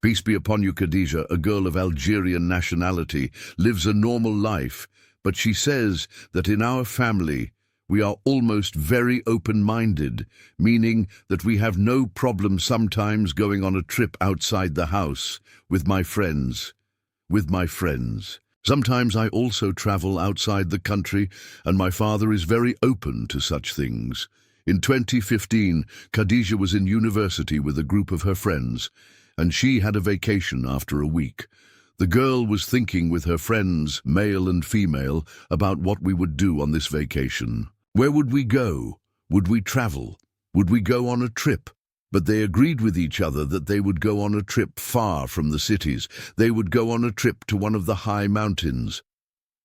Peace be upon you, Khadija, a girl of Algerian nationality, lives a normal life, but she says that in our family we are almost very open-minded, meaning that we have no problem sometimes going on a trip outside the house with my friends. Sometimes I also travel outside the country, and my father is very open to such things. In 2015, Khadija was in university with a group of her friends, and she had a vacation after a week. The girl was thinking with her friends, male and female, about what we would do on this vacation. Where would we go? Would we travel? Would we go on a trip? But they agreed with each other that they would go on a trip far from the cities. They would go on a trip to one of the high mountains.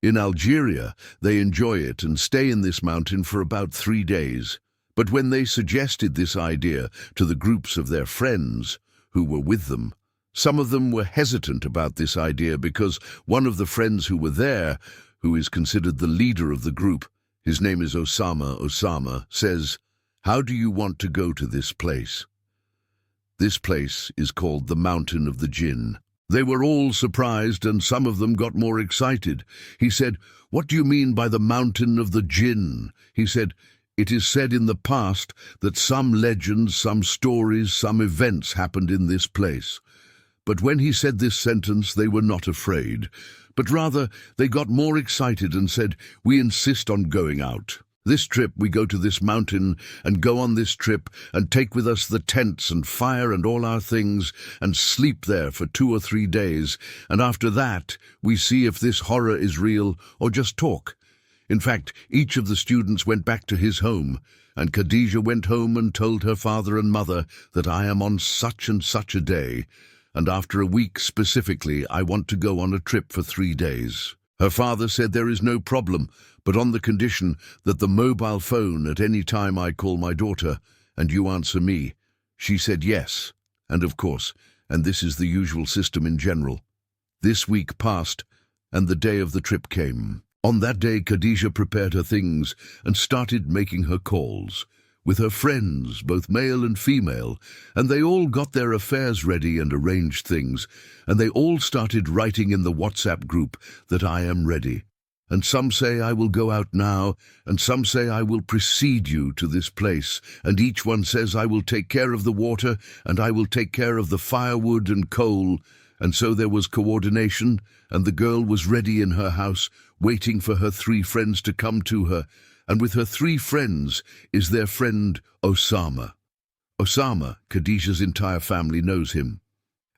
In Algeria, they enjoy it and stay in this mountain for about 3 days. But when they suggested this idea to the groups of their friends who were with them, some of them were hesitant about this idea because one of the friends who were there, who is considered the leader of the group, his name is Osama Osama, says, "How do you want to go to this place?" This place is called the Mountain of the Jinn. They were all surprised, and some of them got more excited. He said, "What do you mean by the Mountain of the Jinn?" He said, "It is said in the past that some legends, some stories, some events happened in this place." But when he said this sentence, they were not afraid, but rather they got more excited and said, "We insist on going out. This trip we go to this mountain and go on this trip and take with us the tents and fire and all our things and sleep there for 2 or 3 days, and after that we see if this horror is real or just talk." In fact, each of the students went back to his home, and Khadija went home and told her father and mother that I am on such and such a day, and after a week specifically I want to go on a trip for 3 days. Her father said there is no problem, but on the condition that the mobile phone at any time I call my daughter and you answer me. She said yes, and of course, and this is the usual system in general. This week passed, and the day of the trip came. On that day, Khadija prepared her things and started making her calls with her friends, both male and female, and they all got their affairs ready and arranged things, and they all started writing in the WhatsApp group that I am ready. And some say I will go out now, and some say I will precede you to this place, and each one says I will take care of the water, and I will take care of the firewood and coal. And so there was coordination, and the girl was ready in her house, waiting for her 3 friends to come to her, and with her 3 friends is their friend Osama. Osama, Khadija's entire family knows him.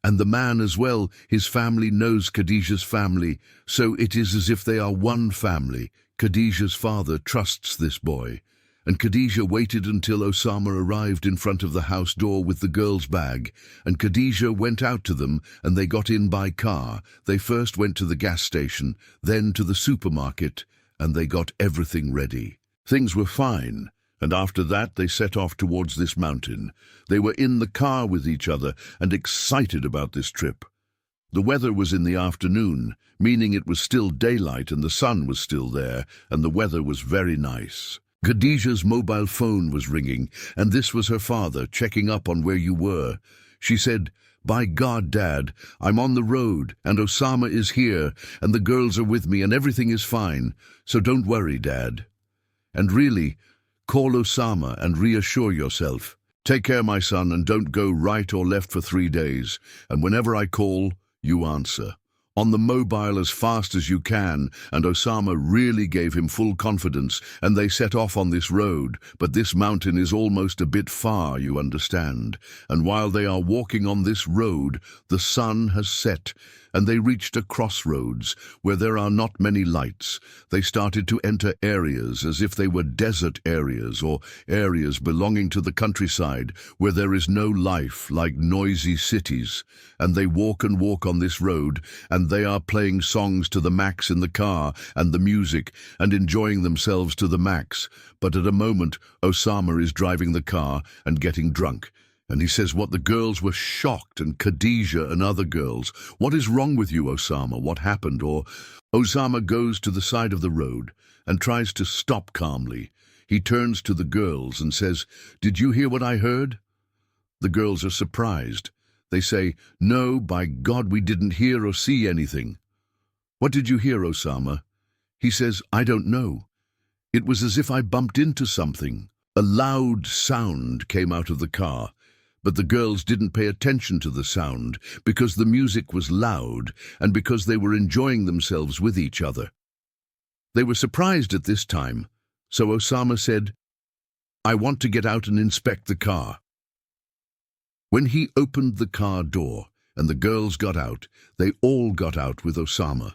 And the man as well, his family knows Khadija's family, so it is as if they are one family. Khadija's father trusts this boy, and Khadija waited until Osama arrived in front of the house door with the girl's bag, and Khadija went out to them, and they got in by car. They first went to the gas station, then to the supermarket, and they got everything ready. Things were fine, and after that they set off towards this mountain. They were in the car with each other and excited about this trip. The weather was in the afternoon, meaning it was still daylight and the sun was still there, and the weather was very nice. Khadija's mobile phone was ringing, and this was her father checking up on where you were. She said, "By God, Dad, I'm on the road, and Osama is here, and the girls are with me, and everything is fine, so don't worry, Dad. And really, call Osama and reassure yourself. Take care, my son, and don't go right or left for 3 days, and whenever I call, you answer. On the mobile as fast as you can," and Osama really gave him full confidence, and they set off on this road, but this mountain is almost a bit far, you understand, and while they are walking on this road, the sun has set, and they reached a crossroads where there are not many lights. They started to enter areas as if they were desert areas or areas belonging to the countryside where there is no life, like noisy cities, and they walk and walk on this road, and they are playing songs to the max in the car and the music and enjoying themselves to the max. But at a moment, Osama is driving the car and getting drunk. And he says what the girls were shocked, and Khadija and other girls, "What is wrong with you, Osama? What happened?" Or Osama goes to the side of the road and tries to stop calmly. He turns to the girls and says, "Did you hear what I heard?" The girls are surprised. They say, "No, by God, we didn't hear or see anything." "What did you hear, Osama?" He says, "I don't know. It was as if I bumped into something." A loud sound came out of the car, but the girls didn't pay attention to the sound because the music was loud and because they were enjoying themselves with each other. They were surprised at this time, so Osama said, "I want to get out and inspect the car." When he opened the car door and the girls got out, they all got out with Osama.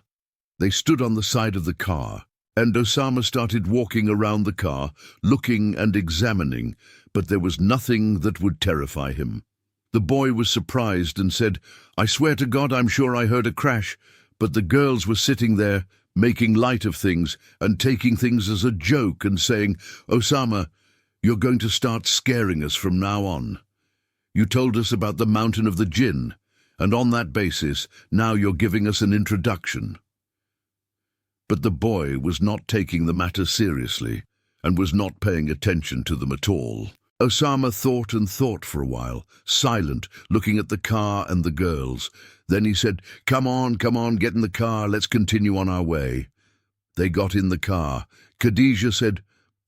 They stood on the side of the car, and Osama started walking around the car, looking and examining, but there was nothing that would terrify him. The boy was surprised and said, "I swear to God, I'm sure I heard a crash," but the girls were sitting there, making light of things and taking things as a joke and saying, "Osama, you're going to start scaring us from now on. You told us about the mountain of the Jinn, and on that basis, now you're giving us an introduction." But the boy was not taking the matter seriously and was not paying attention to them at all. Osama thought and thought for a while, silent, looking at the car and the girls. Then he said, come on, get in the car, let's continue on our way." They got in the car. Khadija said,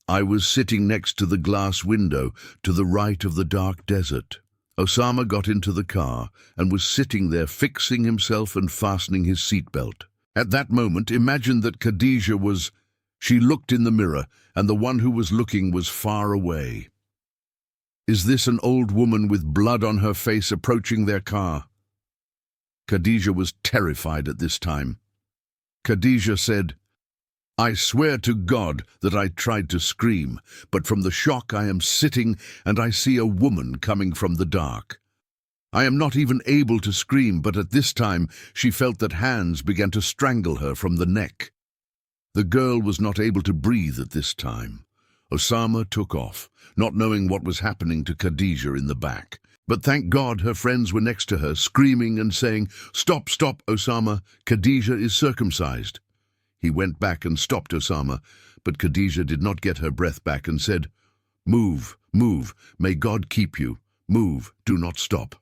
"I was sitting next to the glass window, to the right of the dark desert." Osama got into the car and was sitting there fixing himself and fastening his seatbelt. At that moment, imagine that Khadija was... She looked in the mirror, and the one who was looking was far away. Is this an old woman with blood on her face approaching their car? Khadija was terrified at this time. Khadija said, "I swear to God that I tried to scream, but from the shock I am sitting and I see a woman coming from the dark. I am not even able to scream, but at this time she felt that hands began to strangle her from the neck." The girl was not able to breathe at this time. Osama took off, not knowing what was happening to Khadija in the back. But thank God her friends were next to her, screaming and saying, "Stop, Osama, Khadija is circumcised." He went back and stopped Osama, but Khadija did not get her breath back and said, "Move, may God keep you. Move, do not stop."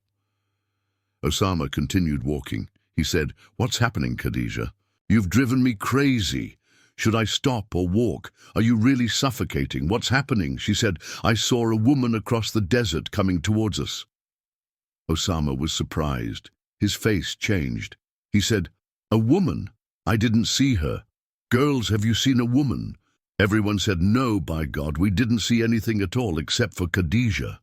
Osama continued walking. He said, "What's happening, Khadija? You've driven me crazy. Should I stop or walk? Are you really suffocating? What's happening?" She said, "I saw a woman across the desert coming towards us." Osama was surprised. His face changed. He said, "A woman? I didn't see her. Girls, have you seen a woman?" Everyone said, "No, by God, we didn't see anything at all except for Khadija."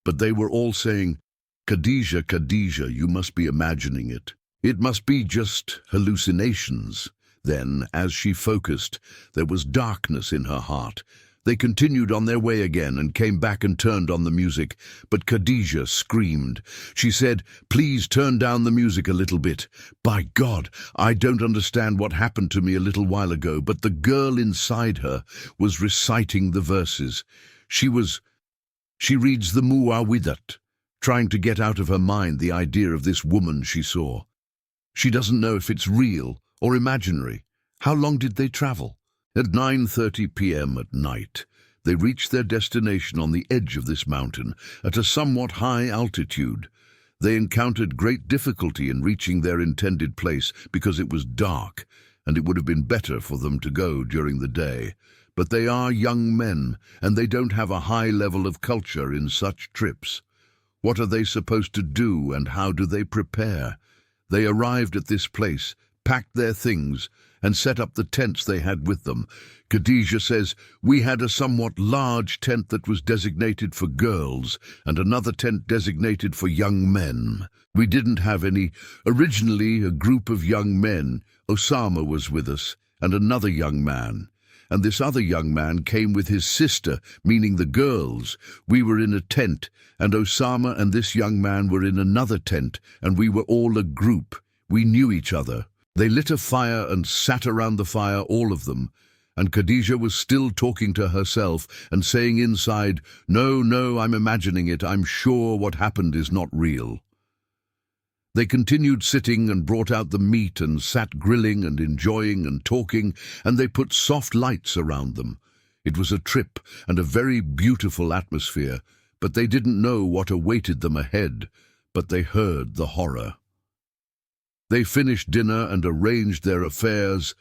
But they were all saying, Khadija, you must be imagining it. It must be just hallucinations." Then, as she focused, there was darkness in her heart. They continued on their way again and came back and turned on the music, but Khadija screamed. She said, "Please turn down the music a little bit. By God, I don't understand what happened to me a little while ago," but the girl inside her was reciting the verses. She reads the Muawwidat, trying to get out of her mind the idea of this woman she saw. She doesn't know if it's real or imaginary. How long did they travel? At 9:30 p.m. at night, they reached their destination on the edge of this mountain at a somewhat high altitude. They encountered great difficulty in reaching their intended place because it was dark, and it would have been better for them to go during the day. But they are young men, and they don't have a high level of culture in such trips. What are they supposed to do, and how do they prepare? They arrived at this place, packed their things, and set up the tents they had with them. Khadija says, "We had a somewhat large tent that was designated for girls and another tent designated for young men. We didn't have any. Originally, a group of young men. Osama was with us, and another young man. And this other young man came with his sister, meaning the girls. We were in a tent, and Osama and this young man were in another tent, and we were all a group. We knew each other. They lit a fire and sat around the fire, all of them, and Khadija was still talking to herself and saying inside, 'No, I'm imagining it. I'm sure what happened is not real.' They continued sitting and brought out the meat and sat grilling and enjoying and talking, and they put soft lights around them. It was a trip and a very beautiful atmosphere, but they didn't know what awaited them ahead. but they heard the horror. They finished dinner and arranged their affairs,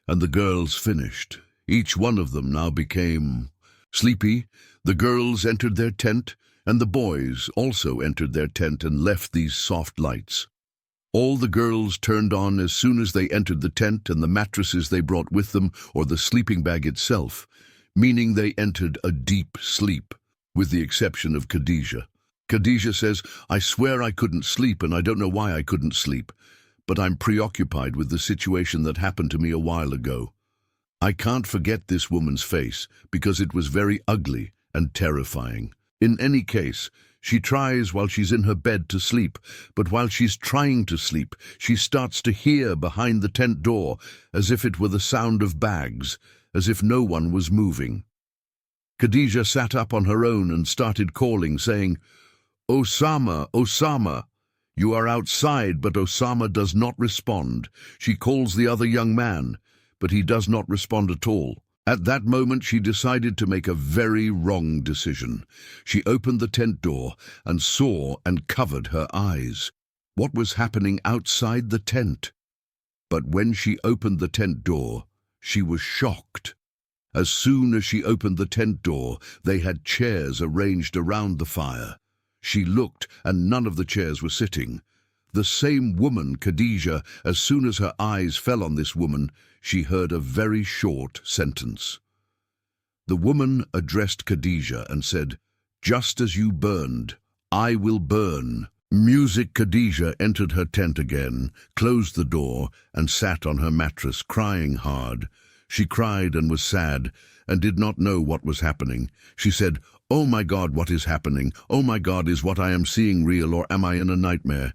and the girls finished. Each one of them now became sleepy. The girls entered their tent, and the boys also entered their tent and left these soft lights. All the girls turned on as soon as they entered the tent and the mattresses they brought with them, or the sleeping bag itself, meaning they entered a deep sleep, with the exception of Khadija. Khadija says, "I swear I couldn't sleep, and I don't know why I couldn't sleep, but I'm preoccupied with the situation that happened to me a while ago. I can't forget this woman's face, because it was very ugly and terrifying. In any case, she tries while she's in her bed to sleep, but while she's trying to sleep, she starts to hear behind the tent door, as if it were the sound of bags, as if no one was moving. Khadija sat up on her own and started calling, saying, 'Osama, Osama!' You are outside, but Osama does not respond. She calls the other young man, but he does not respond at all. At that moment, she decided to make a very wrong decision. She opened the tent door and saw and covered her eyes. What was happening outside the tent? But when she opened the tent door, she was shocked. As soon as she opened the tent door, they had chairs arranged around the fire. She looked, and none of the chairs were sitting. The same woman, Khadija, as soon as her eyes fell on this woman, she heard a very short sentence. The woman addressed Khadija and said, "Just as you burned, I will burn." Music. Khadija entered her tent again, closed the door, and sat on her mattress, crying hard. She cried and was sad, and did not know what was happening. She said, "Oh my God, what is happening? Oh my God, is what I am seeing real, or am I in a nightmare?"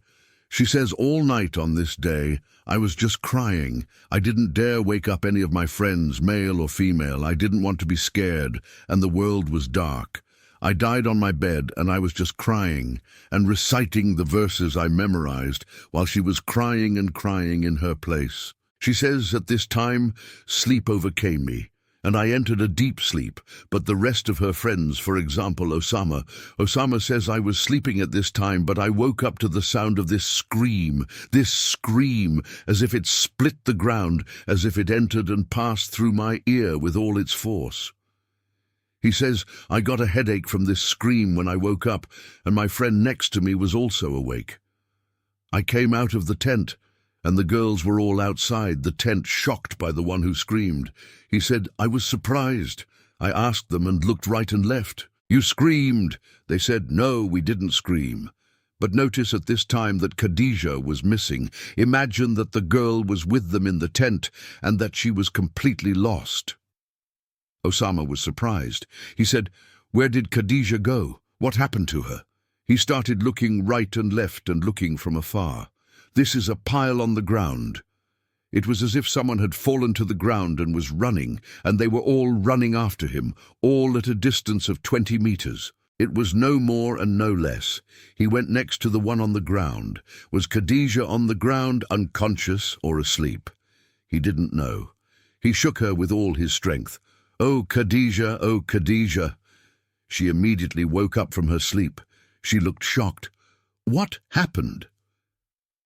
She says, "All night on this day, I was just crying. I didn't dare wake up any of my friends, male or female. I didn't want to be scared, and the world was dark. I died on my bed, and I was just crying and reciting the verses I memorized while she was crying and crying in her place." She says, "At this time, sleep overcame me, and I entered a deep sleep, but the rest of her friends, for example, Osama says I was sleeping at this time, but I woke up to the sound of this scream, as if it split the ground, as if it entered and passed through my ear with all its force." He says, "I got a headache from this scream when I woke up, and my friend next to me was also awake. I came out of the tent, and the girls were all outside the tent, shocked by the one who screamed. He said, I was surprised. I asked them and looked right and left. 'You screamed.' They said, 'No, we didn't scream.' But notice at this time that Khadija was missing. Imagine that the girl was with them in the tent and that she was completely lost." Osama was surprised. He said, "Where did Khadija go? What happened to her?" He started looking right and left and looking from afar. "This is a pile on the ground." It was as if someone had fallen to the ground and was running, and they were all running after him, all at a distance of 20 meters. It was no more and no less. He went next to the one on the ground. Was Khadija on the ground, unconscious or asleep? He didn't know. He shook her with all his strength. "Oh, Khadija, oh, Khadija." She immediately woke up from her sleep. She looked shocked. "What happened?"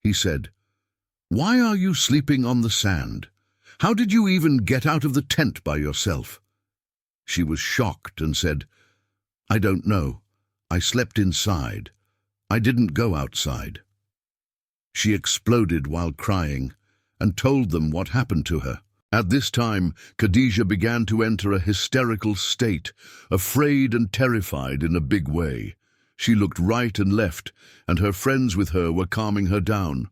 He said, "Why are you sleeping on the sand? How did you even get out of the tent by yourself?" She was shocked and said, "I don't know. I slept inside. I didn't go outside." She exploded while crying and told them what happened to her. At this time, Khadija began to enter a hysterical state, afraid and terrified in a big way. She looked right and left, and her friends with her were calming her down.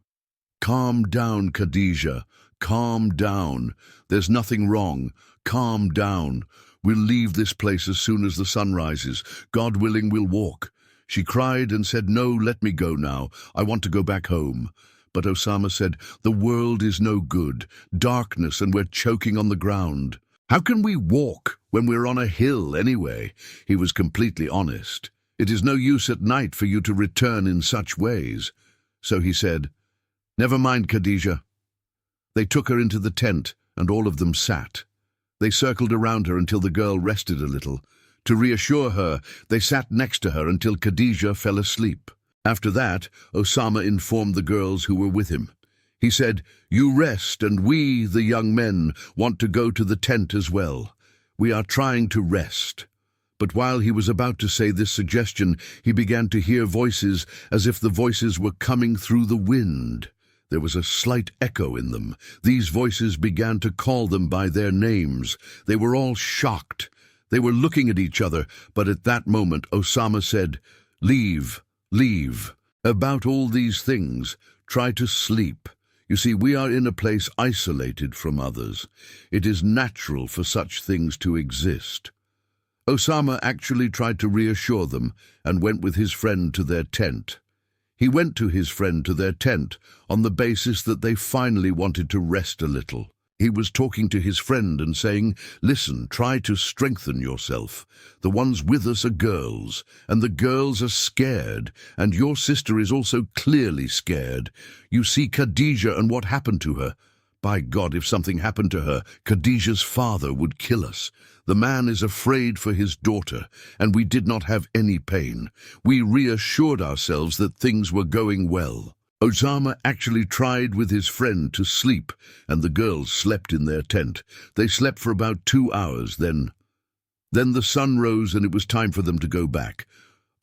"Calm down, Khadija. Calm down. There's nothing wrong. Calm down. We'll leave this place as soon as the sun rises. God willing, we'll walk." She cried and said, "No, let me go now. I want to go back home." But Osama said, "The world is no good. Darkness, and we're choking on the ground. How can we walk when we're on a hill anyway?" He was completely honest. "It is no use at night for you to return in such ways." So he said, "Never mind, Khadija." They took her into the tent, and all of them sat. They circled around her until the girl rested a little. To reassure her, they sat next to her until Khadija fell asleep. After that, Osama informed the girls who were with him. He said, "You rest, and we, the young men, want to go to the tent as well. We are trying to rest." But while he was about to say this suggestion, he began to hear voices as if the voices were coming through the wind. There was a slight echo in them. These voices began to call them by their names. They were all shocked. They were looking at each other, but at that moment Osama said, "Leave, leave. About all these things, try to sleep. You see, we are in a place isolated from others. It is natural for such things to exist." Osama actually tried to reassure them and went with his friend to their tent. He went to his friend to their tent on the basis that they finally wanted to rest a little. He was talking to his friend and saying, "Listen, try to strengthen yourself. The ones with us are girls, and the girls are scared, and your sister is also clearly scared. You see Khadija and what happened to her. By God, if something happened to her, Khadija's father would kill us. The man is afraid for his daughter, and we did not have any pain. We reassured ourselves that things were going well." Osama actually tried with his friend to sleep, and the girls slept in their tent. They slept for about 2 hours, then the sun rose and it was time for them to go back.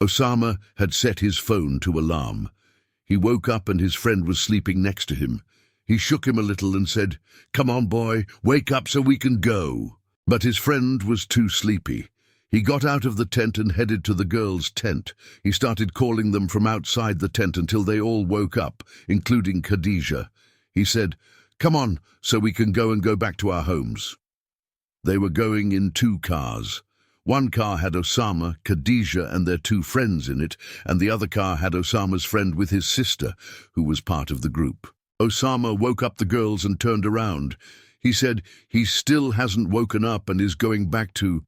Osama had set his phone to alarm. He woke up and his friend was sleeping next to him. He shook him a little and said, "Come on, boy, wake up so we can go." But his friend was too sleepy. He got out of the tent and headed to the girls' tent. He started calling them from outside the tent until they all woke up, including Khadija. He said, "Come on, so we can go back to our homes." They were going in 2 cars. One car had Osama, Khadija, and their 2 friends in it, and the other car had Osama's friend with his sister, who was part of the group. Osama woke up the girls and turned around. He said he still hasn't woken up and is going back to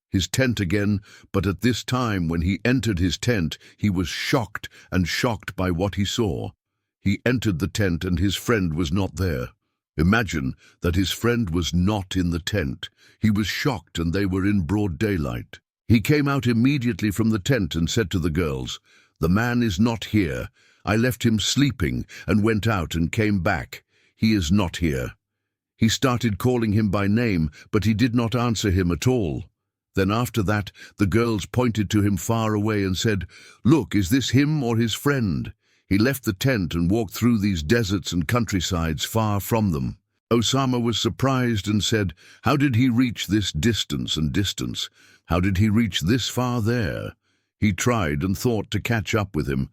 his tent again, but at this time when he entered his tent, he was shocked by what he saw. He entered the tent and his friend was not there. Imagine that his friend was not in the tent. He was shocked and they were in broad daylight. He came out immediately from the tent and said to the girls, "The man is not here. I left him sleeping and went out and came back. He is not here." He started calling him by name, but he did not answer him at all. Then after that, the girls pointed to him far away and said, "Look, is this him or his friend?" He left the tent and walked through these deserts and countrysides far from them. Osama was surprised and said, "How did he reach this distance and distance? How did he reach this far there?" He tried and thought to catch up with him,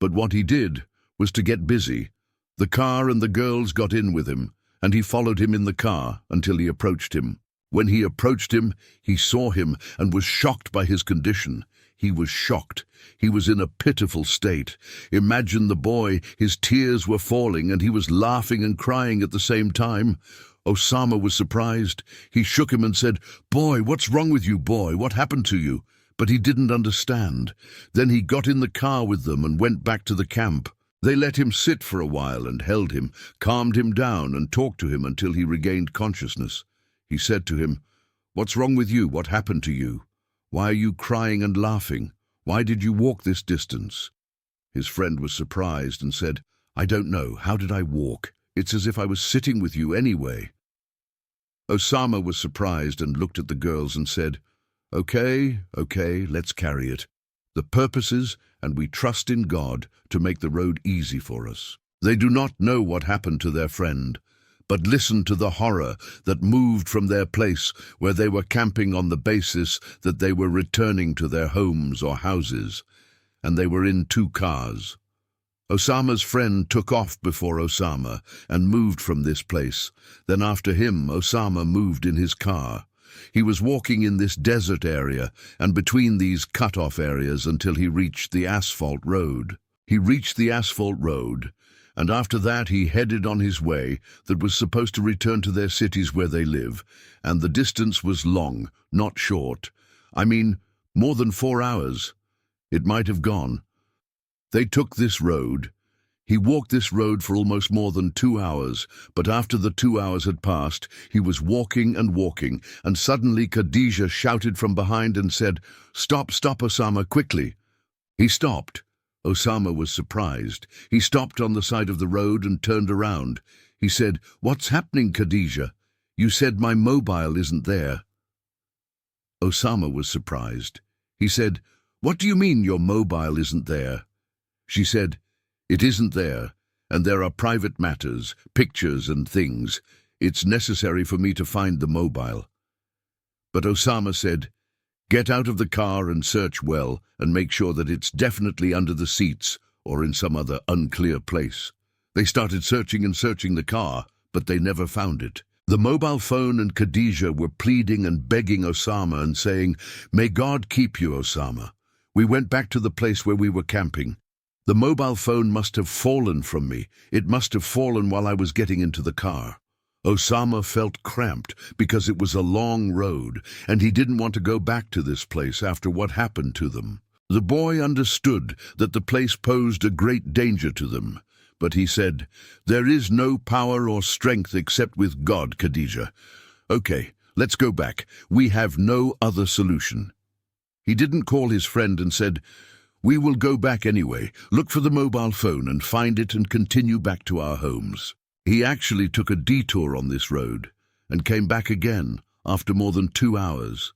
but what he did was to get busy. The car and the girls got in with him, and he followed him in the car until he approached him. When he approached him, he saw him and was shocked by his condition. He was shocked. He was in a pitiful state. Imagine the boy, his tears were falling and he was laughing and crying at the same time. Osama was surprised. He shook him and said, "Boy, what's wrong with you, boy? What happened to you?" But he didn't understand. Then he got in the car with them and went back to the camp. They let him sit for a while and held him, calmed him down and talked to him until he regained consciousness. He said to him, "What's wrong with you? What happened to you? Why are you crying and laughing? Why did you walk this distance?" His friend was surprised and said, "I don't know. How did I walk? It's as if I was sitting with you anyway." Osama was surprised and looked at the girls and said, Okay, let's carry it. The purposes, and we trust in God to make the road easy for us." They do not know what happened to their friend, but listen to the horror that moved from their place where they were camping on the basis that they were returning to their homes or houses, and they were in 2 cars. Osama's friend took off before Osama and moved from this place. Then after him, Osama moved in his car. He was walking in this desert area and between these cut-off areas until he reached the asphalt road. He reached the asphalt road, and after that he headed on his way that was supposed to return to their cities where they live, and the distance was long, not short. I mean, more than 4 hours. It might have gone. They took this road. He walked this road for almost more than 2 hours, but after the 2 hours had passed, he was walking, and suddenly Khadija shouted from behind and said, "Stop, Osama, quickly." He stopped. Osama was surprised. He stopped on the side of the road and turned around. He said, "What's happening, Khadija? You said my mobile isn't there." Osama was surprised. He said, "What do you mean your mobile isn't there?" She said, "It isn't there, and there are private matters, pictures and things. It's necessary for me to find the mobile." But Osama said, "Get out of the car and search well, and make sure that it's definitely under the seats or in some other unclear place." They started searching and searching the car, but they never found it. The mobile phone and Khadija were pleading and begging Osama and saying, "May God keep you, Osama. We went back to the place where we were camping. The mobile phone must have fallen from me. It must have fallen while I was getting into the car." Osama felt cramped because it was a long road, and he didn't want to go back to this place after what happened to them. The boy understood that the place posed a great danger to them, but he said, "There is no power or strength except with God, Khadija. Okay, let's go back. We have no other solution." He didn't call his friend and said, "We will go back anyway, look for the mobile phone and find it and continue back to our homes." He actually took a detour on this road and came back again after more than 2 hours.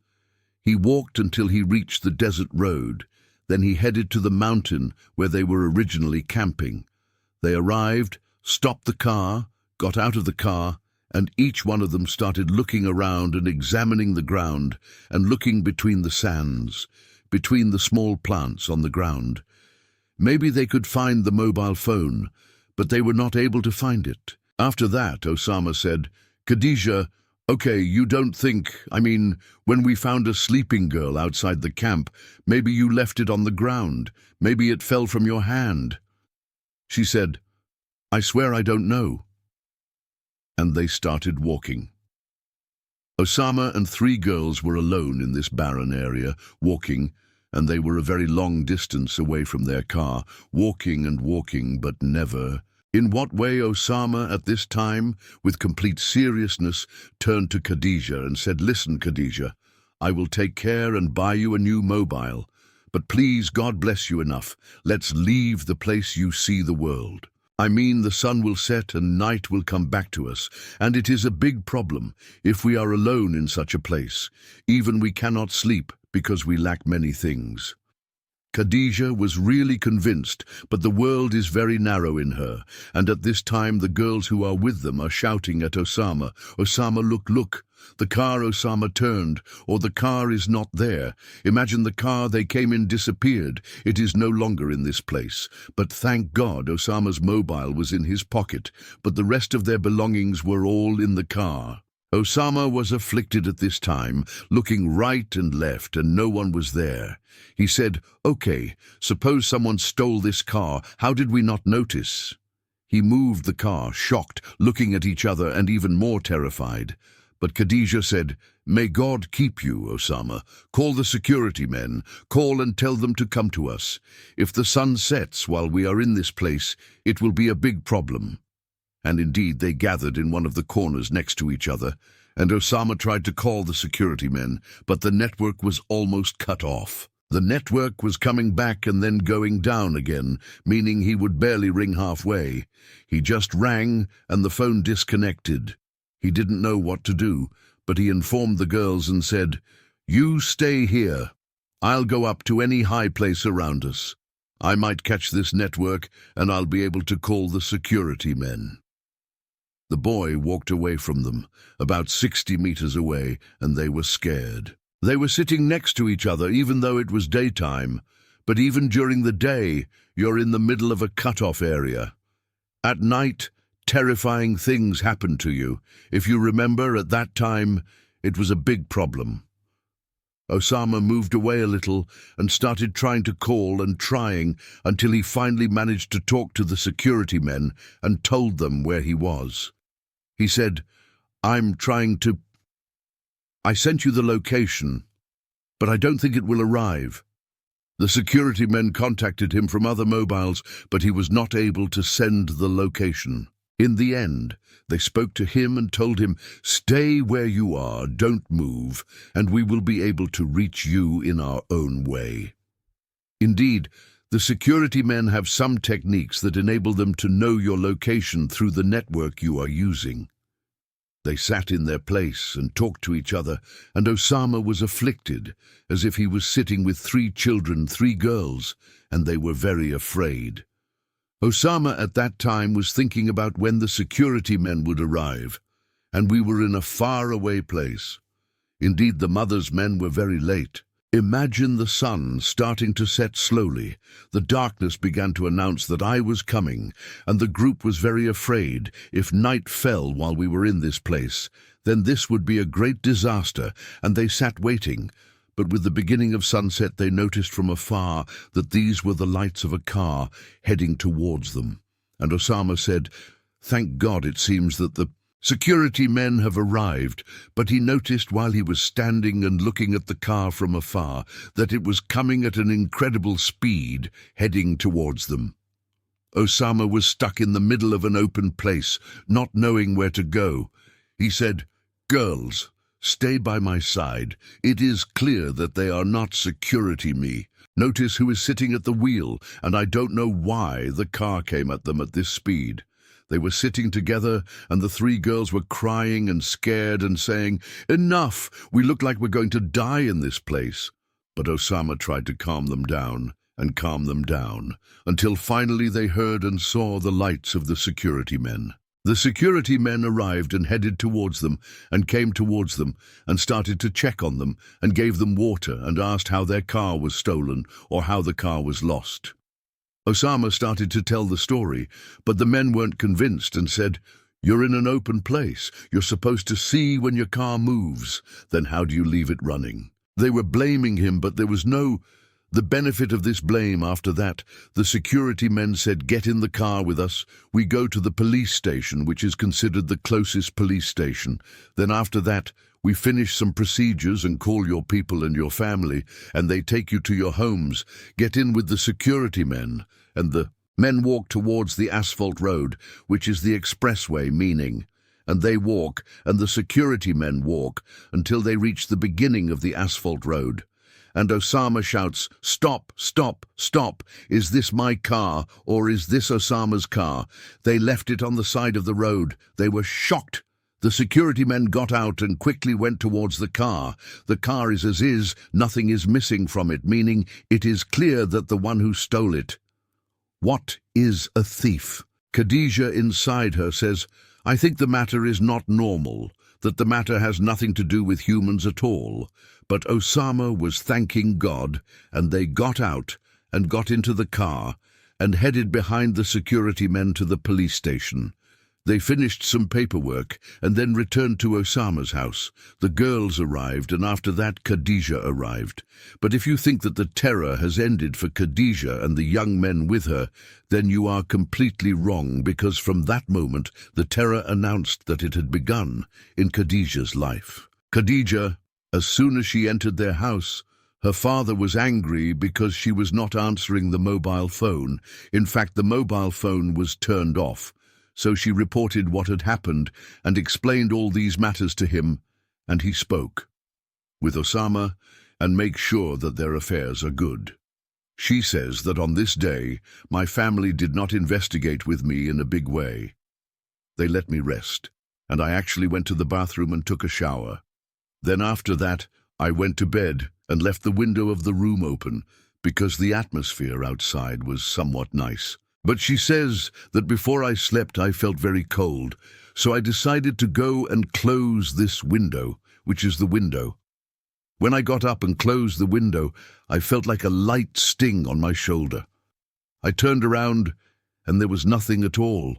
He walked until he reached the desert road. Then he headed to the mountain where they were originally camping. They arrived, stopped the car, got out of the car, and each one of them started looking around and examining the ground and looking between the sands, between the small plants on the ground. Maybe they could find the mobile phone, but they were not able to find it. After that, Osama said, "Khadija, okay, you don't think, when we found a sleeping girl outside the camp, maybe you left it on the ground, maybe it fell from your hand." She said, "I swear I don't know." And they started walking. Osama and 3 girls were alone in this barren area, walking, and they were a very long distance away from their car, walking and walking, but never. In what way Osama at this time, with complete seriousness, turned to Khadija and said, "Listen, Khadija, I will take care and buy you a new mobile. But please, God bless you enough. Let's leave the place you see the world. The sun will set and night will come back to us, and it is a big problem if we are alone in such a place. Even we cannot sleep because we lack many things." Khadija was really convinced, but the world is very narrow in her, and at this time the girls who are with them are shouting at Osama, "Osama, look, look! The car Osama turned, or the car is not there. Imagine the car they came in disappeared. It is no longer in this place. But thank God Osama's mobile was in his pocket, but the rest of their belongings were all in the car." Osama was afflicted at this time, looking right and left, and no one was there. He said, "Okay, suppose someone stole this car. How did we not notice?" He moved the car, shocked, looking at each other and even more terrified. But Khadija said, "May God keep you, Osama. Call the security men. Call and tell them to come to us. If the sun sets while we are in this place, it will be a big problem." And indeed they gathered in one of the corners next to each other, and Osama tried to call the security men, but the network was almost cut off. The network was coming back and then going down again, meaning he would barely ring halfway. He just rang and the phone disconnected. He didn't know what to do, but he informed the girls and said, "You stay here. I'll go up to any high place around us. I might catch this network and I'll be able to call the security men." The boy walked away from them, about 60 meters away, and they were scared. They were sitting next to each other even though it was daytime, but even during the day, you're in the middle of a cut-off area. At night, terrifying things happen to you. If you remember, at that time, it was a big problem. Osama moved away a little and started trying to call and trying until he finally managed to talk to the security men and told them where he was. He said, I sent you the location, but I don't think it will arrive." The security men contacted him from other mobiles, but he was not able to send the location. In the end, they spoke to him and told him, "Stay where you are, don't move, and we will be able to reach you in our own way." Indeed, The security men have some techniques that enable them to know your location through the network you are using. They sat in their place and talked to each other, and Osama was afflicted, as if he was sitting with 3 children, 3 girls, and they were very afraid. Osama at that time was thinking about when the security men would arrive, and we were in a far-away place. Indeed, the mother's men were very late. Imagine the sun starting to set slowly. The darkness began to announce that I was coming, and the group was very afraid. If night fell while we were in this place, then this would be a great disaster, and they sat waiting. But with the beginning of sunset, they noticed from afar that these were the lights of a car heading towards them. And Osama said, "Thank God, it seems that the security men have arrived," but he noticed while he was standing and looking at the car from afar that it was coming at an incredible speed, heading towards them. Osama was stuck in the middle of an open place, not knowing where to go. He said, "Girls, stay by my side. It is clear that they are not security me. Notice who is sitting at the wheel, and I don't know why the car came at them at this speed." They were sitting together, and the 3 girls were crying and scared and saying, "Enough! We look like we're going to die in this place." But Osama tried to calm them down, until finally they heard and saw the lights of the security men. The security men arrived and headed towards them, and came towards them, and started to check on them, and gave them water, and asked how their car was stolen, or how the car was lost. Osama started to tell the story, but the men weren't convinced and said, "You're in an open place. You're supposed to see when your car moves. Then how do you leave it running?" They were blaming him, but there was the benefit of this blame. After that, the security men said, "Get in the car with us. We go to the police station, which is considered the closest police station. Then after that, we finish some procedures and call your people and your family, and they take you to your homes. Get in with the security men." And the men walk towards the asphalt road, which is the expressway meaning. And they walk, and the security men walk, until they reach the beginning of the asphalt road. And Osama shouts, "Stop, stop, stop! Is this my car, or is this Osama's car?" They left it on the side of the road. They were shocked. The security men got out and quickly went towards the car. The car is as is, nothing is missing from it, meaning it is clear that the one who stole it. What is a thief? Khadija inside her says, "I think the matter is not normal, that the matter has nothing to do with humans at all." But Osama was thanking God, and they got out and got into the car and headed behind the security men to the police station. They finished some paperwork and then returned to Osama's house. The girls arrived, and after that Khadija arrived. But if you think that the terror has ended for Khadija and the young men with her, then you are completely wrong, because from that moment the terror announced that it had begun in Khadija's life. Khadija, as soon as she entered their house, her father was angry because she was not answering the mobile phone. In fact, the mobile phone was turned off. So she reported what had happened and explained all these matters to him, and he spoke with Osama and make sure that their affairs are good. She says that on this day, my family did not investigate with me in a big way. They let me rest, and I actually went to the bathroom and took a shower. Then after that, I went to bed and left the window of the room open because the atmosphere outside was somewhat nice. But she says that before I slept I felt very cold, so I decided to go and close this window, which is the window. When I got up and closed the window, I felt like a light sting on my shoulder. I turned around, and there was nothing at all.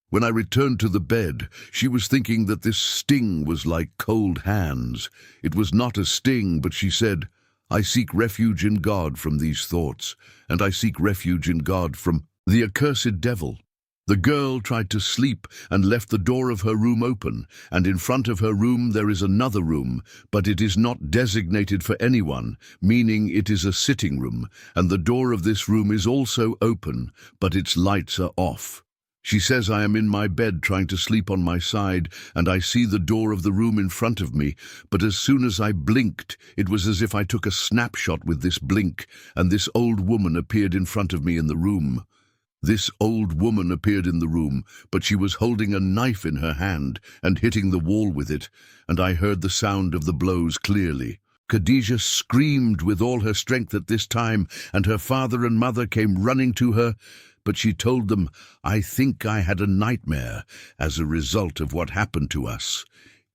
When I returned to the bed, she was thinking that this sting was like cold hands. It was not a sting, but she said, "I seek refuge in God from these thoughts, and I seek refuge in God from the accursed devil." The girl tried to sleep and left the door of her room open, and in front of her room there is another room, but it is not designated for anyone, meaning it is a sitting room, and the door of this room is also open, but its lights are off. She says I am in my bed trying to sleep on my side, and I see the door of the room in front of me, but as soon as I blinked, it was as if I took a snapshot with this blink, and this old woman appeared in front of me in the room. This old woman appeared in the room, but she was holding a knife in her hand and hitting the wall with it, and I heard the sound of the blows clearly. Khadija screamed with all her strength at this time, and her father and mother came running to her, but she told them, "I think I had a nightmare as a result of what happened to us."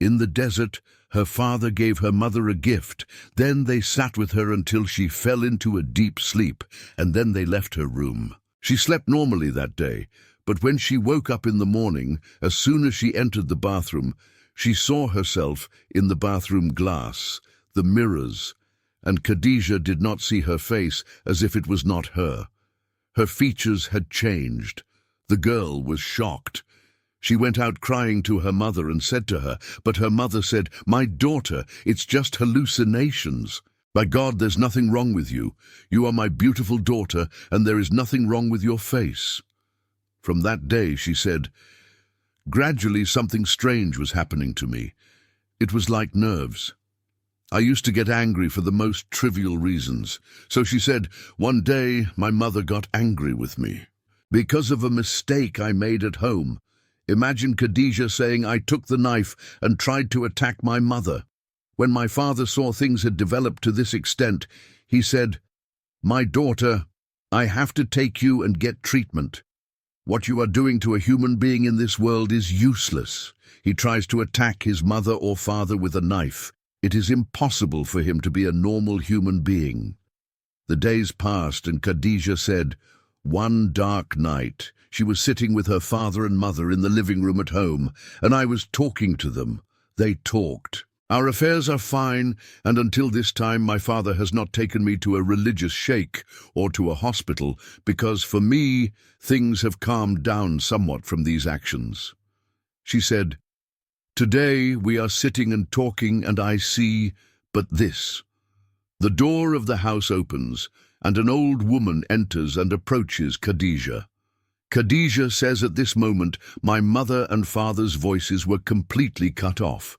In the desert, her father gave her mother a gift. Then they sat with her until she fell into a deep sleep, and then they left her room. She slept normally that day, but when she woke up in the morning, as soon as she entered the bathroom, she saw herself in the bathroom glass, the mirrors, and Khadija did not see her face, as if it was not her. Her features had changed. The girl was shocked. She went out crying to her mother and said to her, but her mother said, "My daughter, it's just hallucinations. By God, there's nothing wrong with you. You are my beautiful daughter, and there is nothing wrong with your face." From that day, she said, gradually something strange was happening to me. It was like nerves. I used to get angry for the most trivial reasons. So she said, one day my mother got angry with me because of a mistake I made at home. Imagine Khadija saying I took the knife and tried to attack my mother. When my father saw things had developed to this extent, he said, "My daughter, I have to take you and get treatment. What you are doing to a human being in this world is useless." He tries to attack his mother or father with a knife. It is impossible for him to be a normal human being. The days passed, and Khadija said, one dark night, she was sitting with her father and mother in the living room at home, and I was talking to them. They talked. "Our affairs are fine, and until this time my father has not taken me to a religious sheikh or to a hospital, because for me, things have calmed down somewhat from these actions." She said, "Today we are sitting and talking, and I see but this." The door of the house opens, and an old woman enters and approaches Khadija. Khadija says at this moment, my mother and father's voices were completely cut off.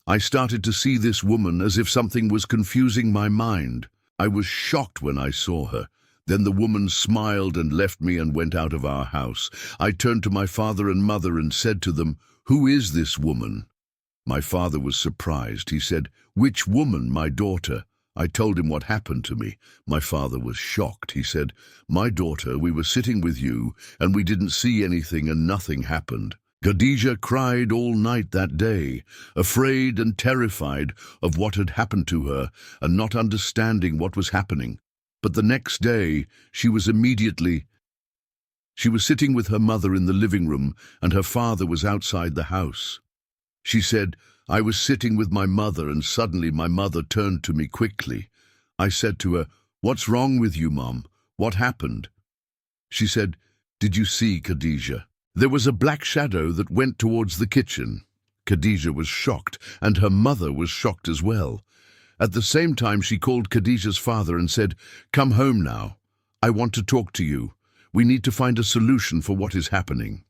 I started to see this woman as if something was confusing my mind. I was shocked when I saw her. Then the woman smiled and left me and went out of our house. I turned to my father and mother and said to them, "Who is this woman?" My father was surprised. He said, "Which woman, my daughter?" I told him what happened to me. My father was shocked. He said, "My daughter, we were sitting with you, and we didn't see anything and nothing happened." Khadija cried all night that day, afraid and terrified of what had happened to her and not understanding what was happening. But the next day, she was sitting with her mother in the living room, and her father was outside the house. She said, "I was sitting with my mother, and suddenly my mother turned to me quickly. I said to her, 'What's wrong with you, Mom? What happened?' She said, 'Did you see, Khadija? There was a black shadow that went towards the kitchen.' Khadija was shocked, and her mother was shocked as well. At the same time, she called Khadija's father and said, 'Come home now. I want to talk to you. We need to find a solution for what is happening.'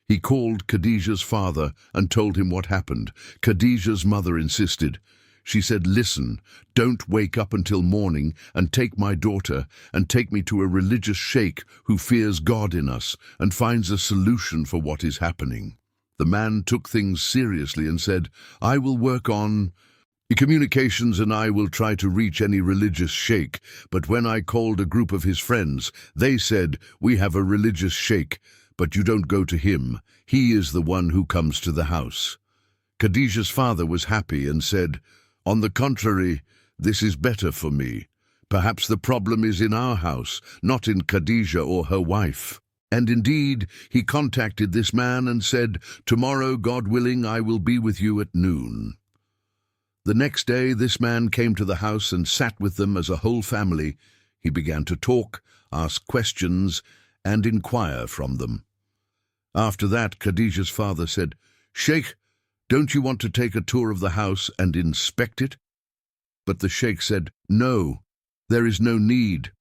He called Khadija's father and told him what happened. Khadija's mother insisted. She said, 'Listen, don't wake up until morning and take my daughter and take me to a religious sheikh who fears God in us and finds a solution for what is happening.' The man took things seriously and said, 'I will work on communications and I will try to reach any religious sheikh.' But when I called a group of his friends, they said, 'We have a religious sheikh, but you don't go to him. He is the one who comes to the house.' Khadija's father was happy and said, 'On the contrary, this is better for me. Perhaps the problem is in our house, not in Khadija or her wife.' And indeed, he contacted this man and said, 'Tomorrow, God willing, I will be with you at noon.' The next day, this man came to the house and sat with them as a whole family. He began to talk, ask questions, and inquire from them. After that, Khadija's father said, 'Sheikh, don't you want to take a tour of the house and inspect it?' But the sheikh said, 'No, there is no need.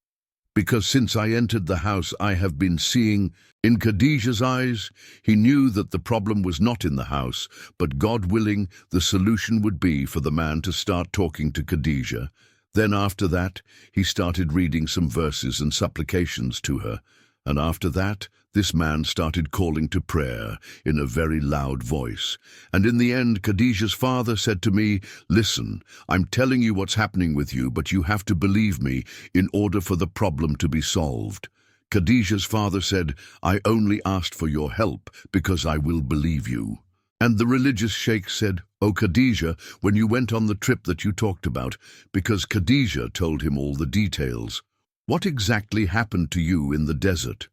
because since I entered the house I have been seeing." In Khadijah's eyes, he knew that the problem was not in the house, but God willing, the solution would be for the man to start talking to Khadijah. Then after that, he started reading some verses and supplications to her. And after that, this man started calling to prayer in a very loud voice. And in the end, Khadijah's father said to me, "Listen, I'm telling you what's happening with you, but you have to believe me in order for the problem to be solved." Khadijah's father said, "I only asked for your help because I will believe you." And the religious sheikh said, "Oh Khadijah, when you went on the trip that you talked about," because Khadijah told him all the details, "what exactly happened to you in the desert?"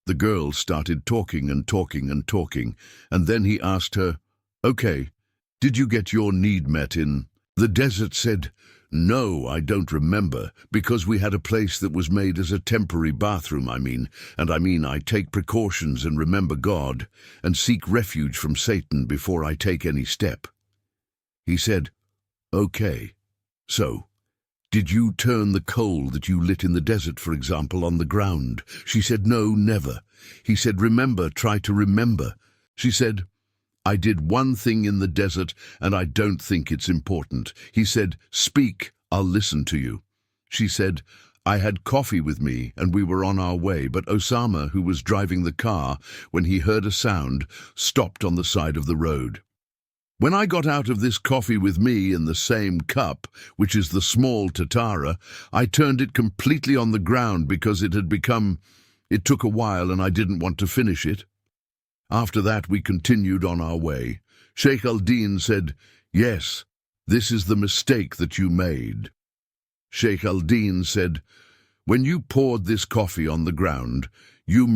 The girl started talking and talking and talking, and then he asked her, "Okay, did you get your need met in the desert?" Said, "No, I don't remember, because we had a place that was made as a temporary bathroom, I take precautions and remember God, and seek refuge from Satan before I take any step." He said, "Okay, so, did you turn the coal that you lit in the desert, for example, on the ground?" She said, "No, never." He said, "Remember, try to remember." She said, "I did one thing in the desert, and I don't think it's important." He said, "Speak, I'll listen to you." She said, "I had coffee with me, and we were on our way, but Osama, who was driving the car, when he heard a sound, stopped on the side of the road. When I got out of this coffee with me in the same cup, which is the small tatara, I turned it completely on the ground because it took a while and I didn't want to finish it. After that we continued on our way. Sheikh al-Din said, 'Yes, this is the mistake that you made.' Sheikh al-Din said, 'When you poured this coffee on the ground, you